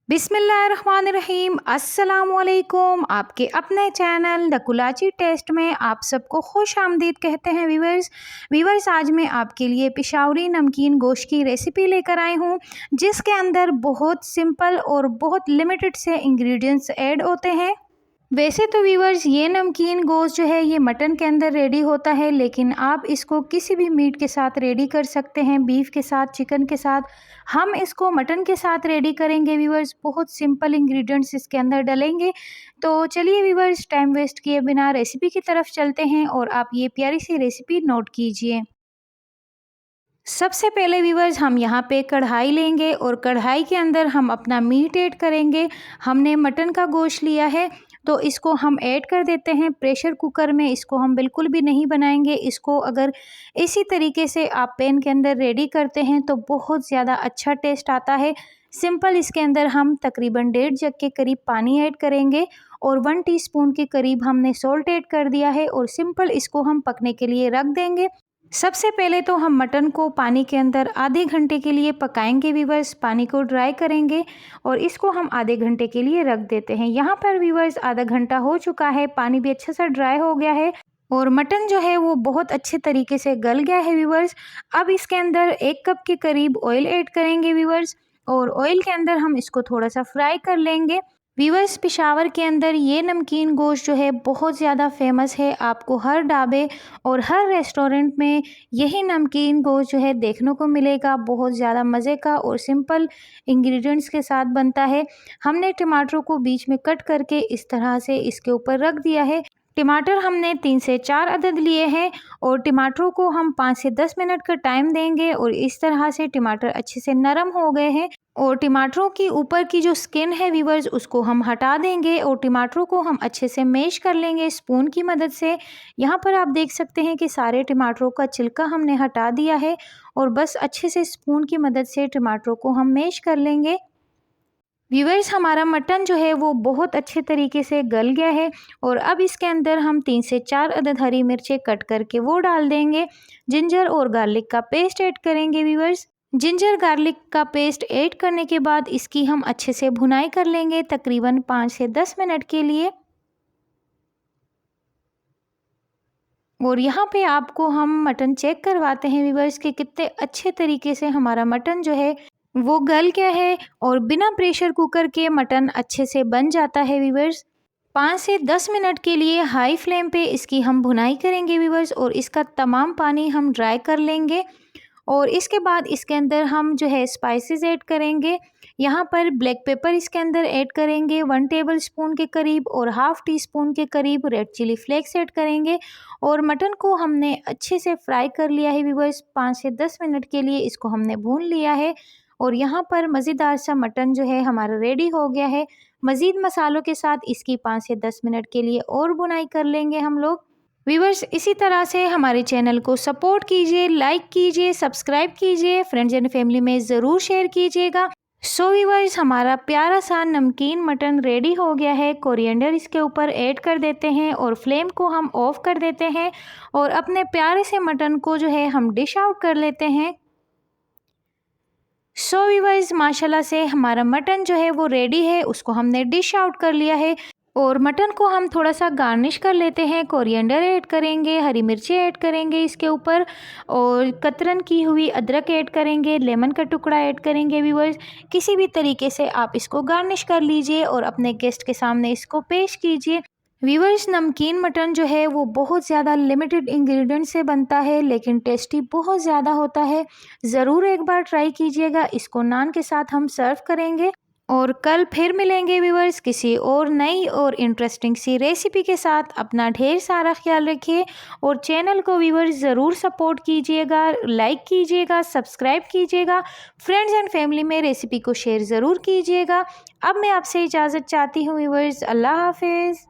बिस्मिल्लाहिर्रहमानिर्रहीम। अस्सलामुअलैकुम। आपके अपने चैनल द कुलाची टेस्ट में आप सबको खुश आमदीद कहते हैं। वीवर्स आज मैं आपके लिए पिशावरी नमकीन गोश्त की रेसिपी लेकर आई हूँ, जिसके अंदर बहुत सिंपल और बहुत लिमिटेड से इंग्रेडिएंट्स ऐड होते हैं। वैसे तो व्यूवर्स ये नमकीन गोश्त जो है ये मटन के अंदर रेडी होता है, लेकिन आप इसको किसी भी मीट के साथ रेडी कर सकते हैं, बीफ के साथ, चिकन के साथ। हम इसको मटन के साथ रेडी करेंगे व्यूवर्स। बहुत सिंपल इंग्रेडिएंट्स इसके अंदर डलेंगे। तो चलिए व्यूवर्स, टाइम वेस्ट किए बिना रेसिपी की तरफ चलते हैं और आप ये प्यारी सी रेसिपी नोट कीजिए। सबसे पहले व्यूवर्स हम यहाँ पे कढ़ाई लेंगे और कढ़ाई के अंदर हम अपना मीट ऐड करेंगे। हमने मटन का गोश्त लिया है तो इसको हम ऐड कर देते हैं प्रेशर कुकर में। इसको हम बिल्कुल भी नहीं बनाएंगे। इसको अगर इसी तरीके से आप पैन के अंदर रेडी करते हैं तो बहुत ज़्यादा अच्छा टेस्ट आता है। सिंपल इसके अंदर हम तकरीबन 1.5 जग के करीब पानी ऐड करेंगे और 1 टीस्पून के करीब हमने सॉल्ट ऐड कर दिया है और सिंपल इसको हम पकने के लिए रख देंगे। सबसे पहले तो हम मटन को पानी के अंदर आधे घंटे के लिए पकाएंगे व्यूवर्स। पानी को ड्राई करेंगे और इसको हम आधे घंटे के लिए रख देते हैं। यहाँ पर व्यूवर्स आधा घंटा हो चुका है, पानी भी अच्छा सा ड्राई हो गया है और मटन जो है वो बहुत अच्छे तरीके से गल गया है व्यूवर्स। अब इसके अंदर 1 कप के करीब ऑयल ऐड करेंगे व्यूवर्स और ऑयल के अंदर हम इसको थोड़ा सा फ्राई कर लेंगे। व्यूवर्स पिशावर के अंदर ये नमकीन गोश्त जो है बहुत ज़्यादा फेमस है। आपको हर ढाबे और हर रेस्टोरेंट में यही नमकीन गोश्त जो है देखने को मिलेगा। बहुत ज़्यादा मज़े का और सिंपल इंग्रेडिएंट्स के साथ बनता है। हमने टमाटरों को बीच में कट करके इस तरह से इसके ऊपर रख दिया है। टमाटर हमने 3 से 4 अदद लिए हैं और टमाटरों को हम 5 से 10 मिनट का टाइम देंगे और इस तरह से टमाटर अच्छे से नरम हो गए हैं और टमाटरों की ऊपर की जो स्किन है व्यूवर्स उसको हम हटा देंगे और टमाटरों को हम अच्छे से मैश कर लेंगे स्पून की मदद से। यहाँ पर आप देख सकते हैं कि सारे टमाटरों का छिलका हमने हटा दिया है और बस अच्छे से स्पून की मदद से टमाटरों को हम मैश कर लेंगे। व्यूवर्स हमारा मटन जो है वो बहुत अच्छे तरीके से गल गया है और अब इसके अंदर हम 3 से 4 अदद हरी मिर्चें कट करके वो डाल देंगे। जिंजर और गार्लिक का पेस्ट ऐड करेंगे व्यूवर्स। जिंजर गार्लिक का पेस्ट ऐड करने के बाद इसकी हम अच्छे से भुनाई कर लेंगे तकरीबन 5 से 10 मिनट के लिए। और यहाँ पे आपको हम मटन चेक करवाते हैं व्यूवर्स कि कितने अच्छे तरीके से हमारा मटन जो है वो गल गया है और बिना प्रेशर कुकर के मटन अच्छे से बन जाता है व्यूवर्स। 5 से 10 मिनट के लिए हाई फ्लेम पे इसकी हम भुनाई करेंगे व्यूवर्स और इसका तमाम पानी हम ड्राई कर लेंगे और इसके बाद इसके अंदर हम जो है स्पाइसेस ऐड करेंगे। यहाँ पर ब्लैक पेपर इसके अंदर ऐड करेंगे 1 टेबल स्पून के करीब और हाफ़ टी स्पून के करीब रेड चिली फ्लेक्स ऐड करेंगे और मटन को हमने अच्छे से फ्राई कर लिया है व्यूवर्स। 5 से 10 मिनट के लिए इसको हमने भून लिया है और यहाँ पर मज़ेदार सा मटन जो है हमारा रेडी हो गया है। मज़ीद मसालों के साथ इसकी 5 से 10 मिनट के लिए और भुनाई कर लेंगे हम लोग। व्यूवर्स इसी तरह से हमारे चैनल को सपोर्ट कीजिए, लाइक कीजिए, सब्सक्राइब कीजिए, फ्रेंड्स एंड फैमिली में ज़रूर शेयर कीजिएगा। सो व्यूवर्स हमारा प्यारा सा नमकीन मटन रेडी हो गया है। कोरिएंडर इसके ऊपर ऐड कर देते हैं और फ्लेम को हम ऑफ कर देते हैं और अपने प्यारे से मटन को जो है हम डिश आउट कर लेते हैं। सो व्यूवर्स माशाल्लाह से हमारा मटन जो है वो रेडी है, उसको हमने डिश आउट कर लिया है और मटन को हम थोड़ा सा गार्निश कर लेते हैं। कोरिएंडर ऐड करेंगे, हरी मिर्ची ऐड करेंगे इसके ऊपर और कतरन की हुई अदरक ऐड करेंगे, लेमन का टुकड़ा ऐड करेंगे व्यूवर्स। किसी भी तरीके से आप इसको गार्निश कर लीजिए और अपने गेस्ट के सामने इसको पेश कीजिए। व्यूवर्स नमकीन मटन जो है वो बहुत ज़्यादा लिमिटेड इंग्रेडिएंट से बनता है, लेकिन टेस्टी बहुत ज़्यादा होता है। ज़रूर एक बार ट्राई कीजिएगा। इसको नान के साथ हम सर्व करेंगे और कल फिर मिलेंगे व्यूवर्स किसी और नई और इंटरेस्टिंग सी रेसिपी के साथ। अपना ढेर सारा ख्याल रखिए और चैनल को व्यूवर्स ज़रूर सपोर्ट कीजिएगा, लाइक कीजिएगा, सब्सक्राइब कीजिएगा, फ्रेंड्स एंड फैमिली में रेसिपी को शेयर ज़रूर कीजिएगा। अब मैं आपसे इजाज़त चाहती हूँ व्यूवर्स। अल्लाह हाफिज़।